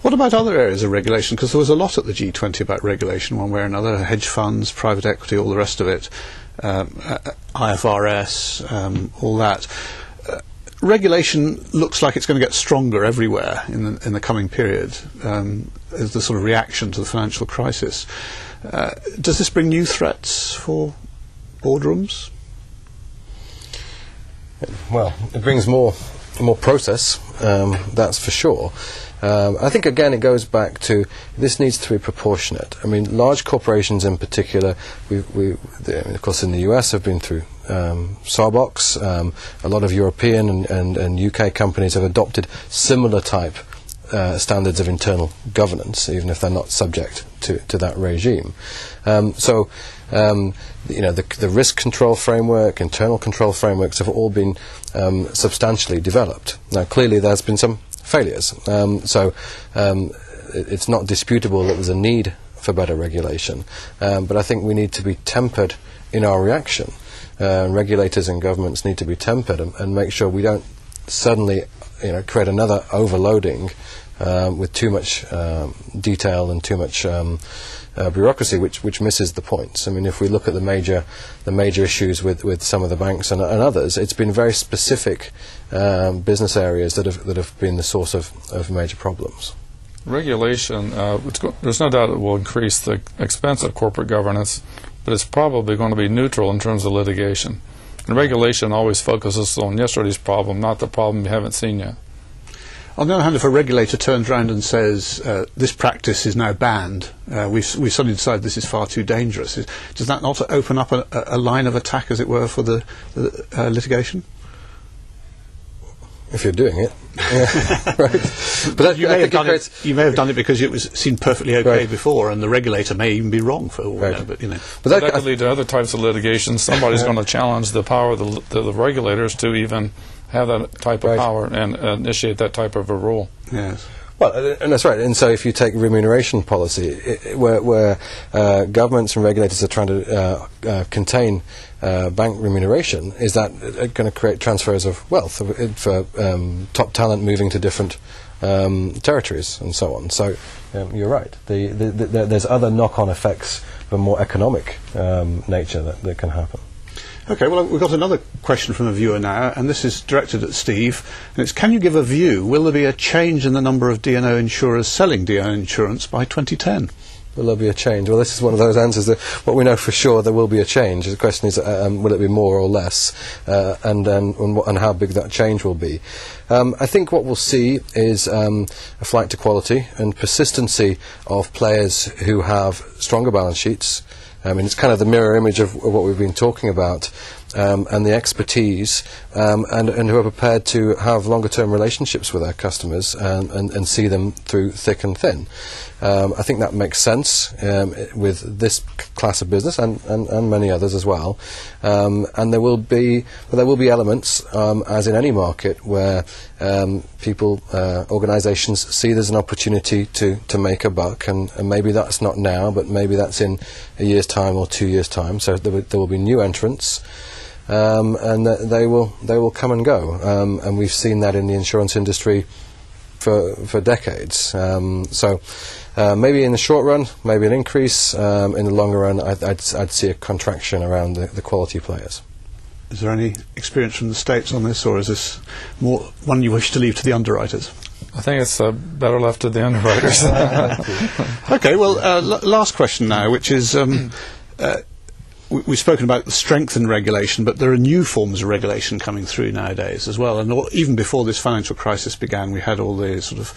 What about other areas of regulation? Because there was a lot at the G20 about regulation, one way or another, hedge funds, private equity, all the rest of it, IFRS, all that. Regulation looks like it's going to get stronger everywhere in the coming period as the sort of reaction to the financial crisis. Does this bring new threats for boardrooms? Well, it brings more process, that's for sure. I think, again, it goes back to this needs to be proportionate. I mean, large corporations in particular, of course, in the US have been through Sarbox. A lot of European and UK companies have adopted similar type standards of internal governance, even if they're not subject to that regime. The risk control framework, internal control frameworks have all been substantially developed. Now, clearly, there's been some failures. It's not disputable that there's a need for better regulation, but I think we need to be tempered in our reaction. Regulators and governments need to be tempered and make sure we don't suddenly create another overloading with too much detail and too much bureaucracy, which misses the points. I mean, if we look at the major issues with some of the banks and others, it's been very specific business areas that have been the source of major problems. Regulation, there's no doubt it will increase the expense of corporate governance, but it's probably going to be neutral in terms of litigation. And regulation always focuses on yesterday's problem, not the problem you haven't seen yet. On the other hand, if a regulator turns around and says this practice is now banned, we suddenly decide this is far too dangerous, does that not open up a line of attack, as it were, for the litigation? If you're doing it, yeah. Right. But you may have done it because it seemed perfectly okay before, and the regulator may even be wrong for all we know. But that could lead to other types of litigation. Somebody's going to challenge the power of the regulators to even have that type of power and initiate that type of a rule. Yes. Well, and that's right. And so if you take remuneration policy, where governments and regulators are trying to contain bank remuneration, is that going to create transfers of wealth for top talent moving to different territories and so on? So you're right. There's other knock-on effects of a more economic nature that can happen. Okay, well, we've got another question from a viewer now, and this is directed at Steve. And it's, can you give a view, will there be a change in the number of D&O insurers selling D&O insurance by 2010? Will there be a change? Well, this is one of those answers that what we know for sure, there will be a change. The question is, will it be more or less, and how big that change will be. I think what we'll see is a flight to quality and persistency of players who have stronger balance sheets. I mean, it's kind of the mirror image of what we've been talking about, and the expertise, and who are prepared to have longer-term relationships with their customers and see them through thick and thin. I think that makes sense with this class of business and many others as well. And there will be elements, as in any market, where people, organisations see there's an opportunity to make a buck, and maybe that's not now, but maybe that's in a year's time or 2 years' time. So there will be new entrants. And they will come and go, and we've seen that in the insurance industry for decades. Maybe in the short run, maybe an increase. In the longer run, I'd see a contraction around the quality players. Is there any experience from the States on this, or is this more one you wish to leave to the underwriters? I think it's better left to the underwriters. Okay, well, last question now, which is... We've spoken about the strength in regulation, but there are new forms of regulation coming through nowadays as well. And even before this financial crisis began, we had all the sort of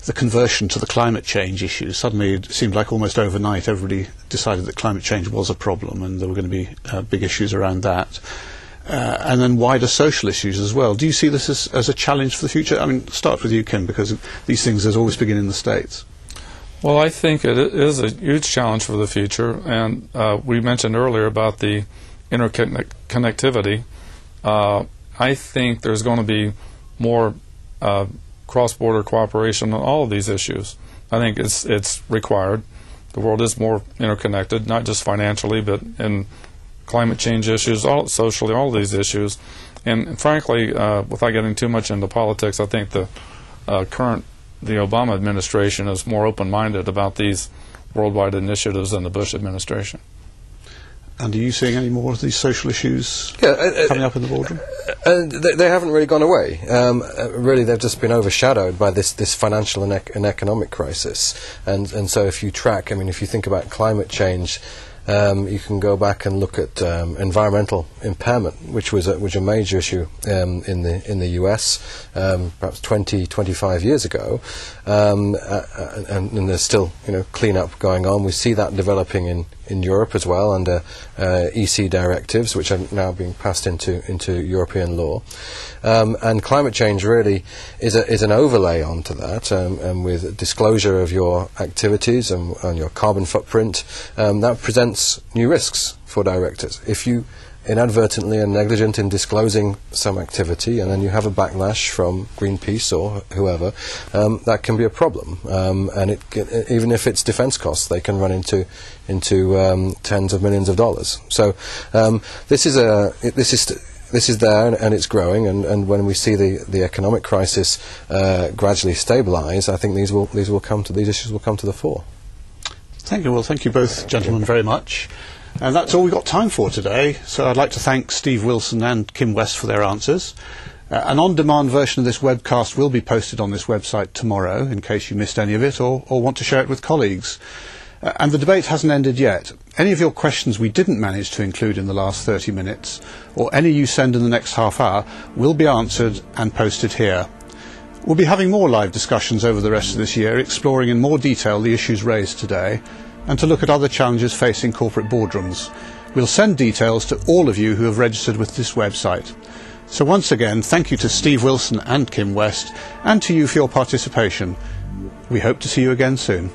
the conversion to the climate change issue. Suddenly, it seemed like almost overnight, everybody decided that climate change was a problem, and there were going to be big issues around that. And then wider social issues as well. Do you see this as a challenge for the future? I mean, start with you, Kim, because these things always begin in the States. Well, I think it is a huge challenge for the future, and we mentioned earlier about the interconnectivity. I think there's going to be more cross-border cooperation on all of these issues. I think it's required. The world is more interconnected, not just financially, but in climate change issues, socially, all of these issues. And frankly, without getting too much into politics, I think the current the Obama administration is more open-minded about these worldwide initiatives than the Bush administration. And are you seeing any more of these social issues coming up in the boardroom? They haven't really gone away. Really, they've just been overshadowed by this financial and economic crisis. And so if you track, I mean, if you think about climate change, you can go back and look at environmental impairment, which was a major issue in the US perhaps 25 years ago, and there's still clean-up going on. We see that developing in Europe as well under EC directives, which are now being passed into European law. And climate change really is an overlay onto that, and with disclosure of your activities and your carbon footprint, that presents new risks for directors. If you inadvertently are negligent in disclosing some activity and then you have a backlash from Greenpeace or whoever, that can be a problem. And even if it's defense costs, they can run into tens of millions of dollars. So this is there and it's growing, and when we see the economic crisis gradually stabilise, I think these issues will come to the fore. Thank you. Well, thank you both, gentlemen, very much. And that's all we've got time for today. So I'd like to thank Steve Wilson and Kim West for their answers. An on-demand version of this webcast will be posted on this website tomorrow, in case you missed any of it or want to share it with colleagues. And the debate hasn't ended yet. Any of your questions we didn't manage to include in the last 30 minutes, or any you send in the next half hour, will be answered and posted here. We'll be having more live discussions over the rest of this year, exploring in more detail the issues raised today, and to look at other challenges facing corporate boardrooms. We'll send details to all of you who have registered with this website. So once again, thank you to Steve Wilson and Kim West, and to you for your participation. We hope to see you again soon.